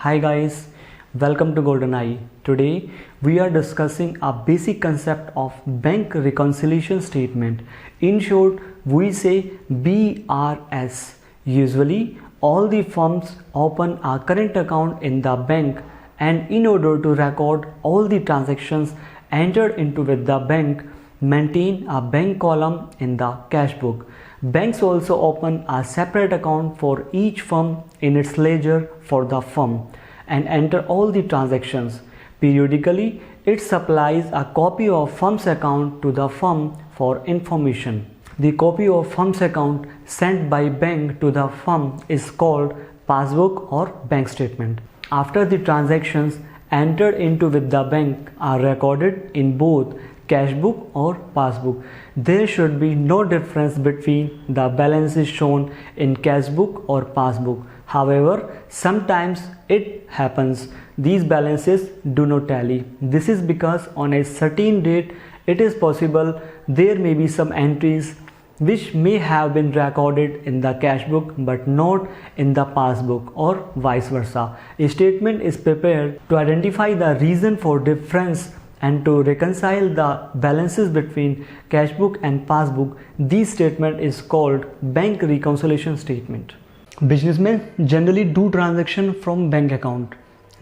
Hi guys, welcome to Golden Eye. Today we are discussing a basic concept of bank reconciliation statement. In short, we say BRS. Usually all the firms open a current account in the bank, and in order to record all the transactions entered into with the bank, maintain a bank column in the cash book. Banks also open a separate account for each firm in its ledger for the firm and enter all the transactions. Periodically, it supplies a copy of firm's account to the firm for information. The copy of firm's account sent by bank to the firm is called passbook or bank statement. After the transactions entered into with the bank are recorded in both cash book or passbook, there should be no difference between the balances shown in cash book or passbook. However, sometimes it happens these balances do not tally. This is because on a certain date it is possible there may be some entries which may have been recorded in the cash book but not in the passbook, or vice versa. A statement is prepared to identify the reason for difference and to reconcile the balances between cash book and passbook. This statement is called bank reconciliation statement. Businessmen generally do transaction from bank account.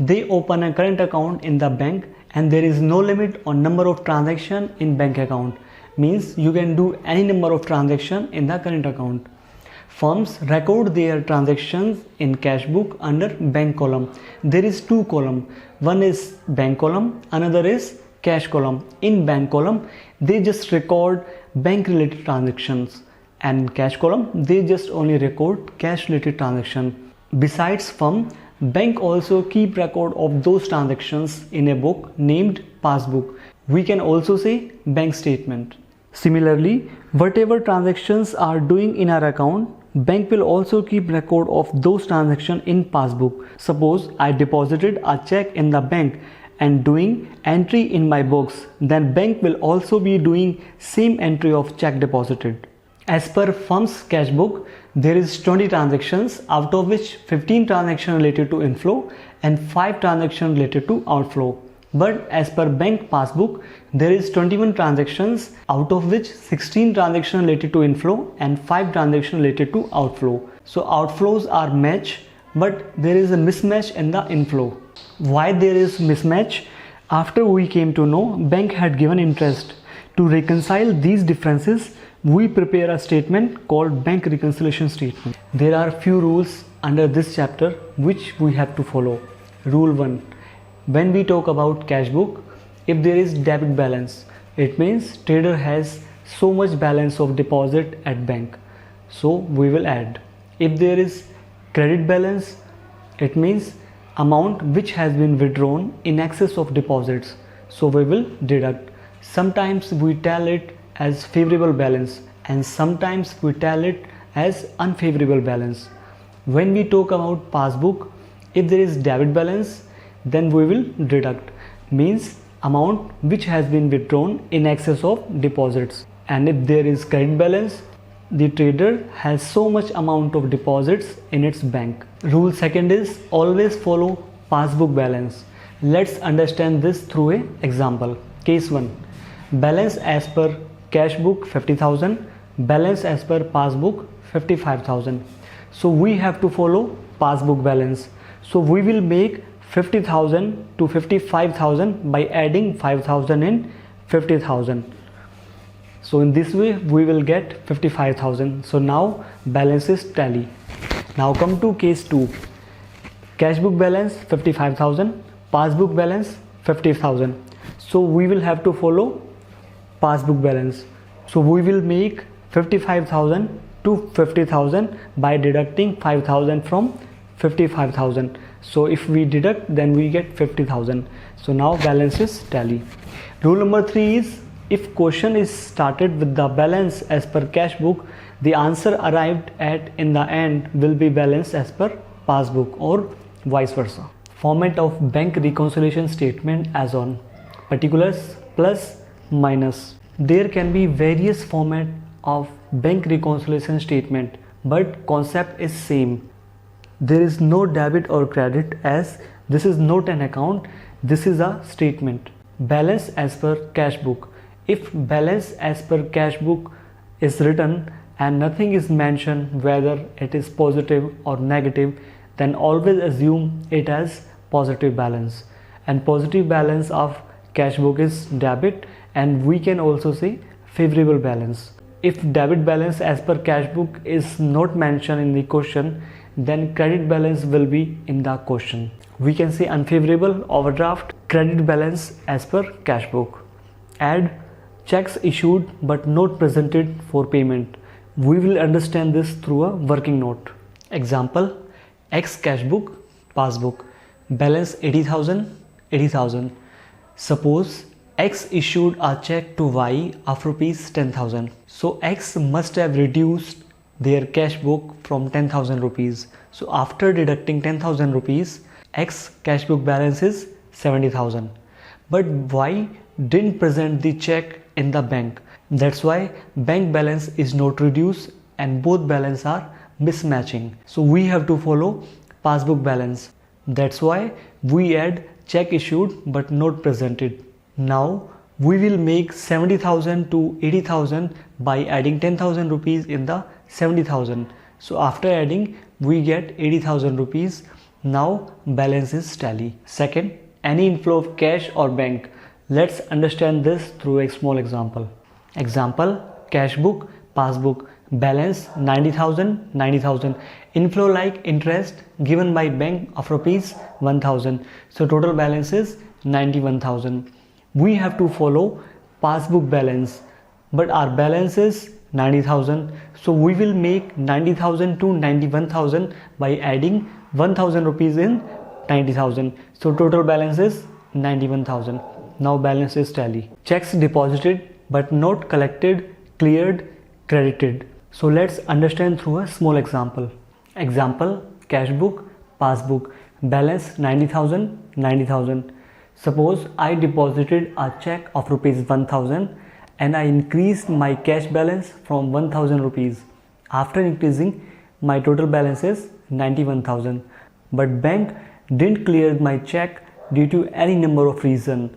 They open a current account in the bank and there is no limit on number of transaction in bank account. Means you can do any number of transaction in the current account. Firms record their transactions in cash book under bank column. There is two column. One is bank column, another is cash column. In bank column, they just record bank related transactions, and cash column they just only record cash related transaction. Besides firm, bank also keep record of those transactions in a book named passbook. We can also say bank statement. Similarly, whatever transactions are doing in our account, bank will also keep record of those transactions in passbook. Suppose I deposited a check in the bank and doing entry in my books, then bank will also be doing same entry of check deposited. As per firm's cash book, there is 20 transactions, out of which 15 transactions related to inflow and 5 transactions related to outflow. But as per bank passbook, there is 21 transactions, out of which 16 transactions related to inflow and 5 transactions related to outflow. So outflows are matched, but there is a mismatch in the inflow. Why there is mismatch? After we came to know bank had given interest. To reconcile these differences, we prepare a statement called bank reconciliation statement. There are few rules under this chapter which we have to follow. Rule 1. When we talk about cash book, if there is debit balance, it means trader has so much balance of deposit at bank, so we will add. If there is credit balance, it means amount which has been withdrawn in excess of deposits, so we will deduct. Sometimes we tell it as favorable balance and sometimes we tell it as unfavorable balance. When we talk about passbook, if there is debit balance, then we will deduct, means amount which has been withdrawn in excess of deposits. And if there is credit balance, the trader has so much amount of deposits in its bank. Rule 2 is always follow passbook balance. Let's understand this through an example. Case 1. Balance as per cash book 50,000, balance as per passbook 55,000. So we have to follow passbook balance. So we will make 50,000 to 55,000 by adding 5,000 in 50,000. So in this way we will get 55,000. So now balances tally. Now come to case 2. Cash book balance 55,000, passbook balance 50,000. So we will have to follow passbook balance. So we will make 55,000 to 50,000 by deducting 5,000 from 55,000. So if we deduct, then we get 50,000. So now balances tally. Rule number 3 is, if question is started with the balance as per cash book, the answer arrived at in the end will be balance as per passbook, or vice versa. Format of bank reconciliation statement as on: particulars, plus, minus. There can be various format of bank reconciliation statement, but concept is same. there is no debit or credit as this is not an account, this is a statement. Balance as per cash book. If balance as per cash book is written and nothing is mentioned whether it is positive or negative, then always assume it as positive balance, and positive balance of cash book is debit, and we can also say favorable balance. If debit balance as per cash book is not mentioned in the question, then credit balance will be in the question. We can say unfavorable overdraft, credit balance as per cash book. Add checks issued but not presented for payment. We will understand this through a working note. Example, X cash book, passbook, balance 80,000. Suppose X issued a check to Y of rupees 10,000. So X must have reduced their cash book from 10,000 rupees. So after deducting 10,000 rupees, X cash book balance is 70,000. But Y didn't present the check in the bank. That's why bank balance is not reduced and both balance are mismatching. So we have to follow passbook balance. That's why we add check issued but not presented. Now we will make 70,000 to 80,000 by adding 10,000 rupees in the 70,000. So after adding we get 80,000 rupees. Now balance is tally. Second, any inflow of cash or bank. Let's understand this through a small example. Example, cash book, passbook, balance 90,000. Inflow like interest given by bank of rupees 1,000. So total balance is 91,000. We have to follow passbook balance, but our balance is 90,000. So we will make 90,000 to 91,000 by adding 1,000 rupees in 90,000. So total balance is 91,000. Now balance is tally. Checks deposited but not collected, cleared, credited. So let's understand through a small example. Example, cash book, passbook, balance 90,000. Suppose I deposited a check of rupees 1,000 and I increased my cash balance from 1,000 rupees. After increasing, my total balance is 91,000. But bank didn't clear my check due to any number of reasons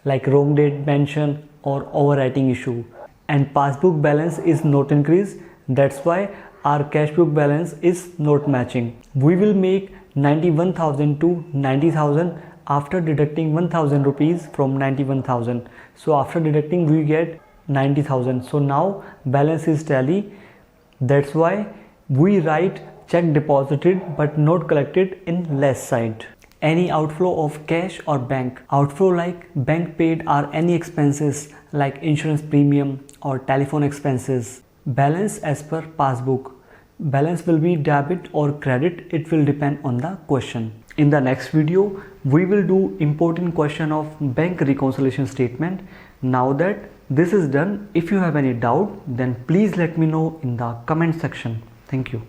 like wrong date mention or overwriting issue, and passbook balance is not increased. That's why our cash book balance is not matching. We will make 91,000 to 90,000 after deducting 1,000 rupees from 91,000. So after deducting we get 90,000. So now balance is tally. That's why we write check deposited but not collected in less side. Any outflow of cash or bank. Outflow like bank paid are any expenses like insurance premium or telephone expenses. Balance as per passbook. Balance will be debit or credit. It will depend on the question. In the next video, we will do important question of bank reconciliation statement. Now that this is done, if you have any doubt, then please let me know in the comment section. Thank you.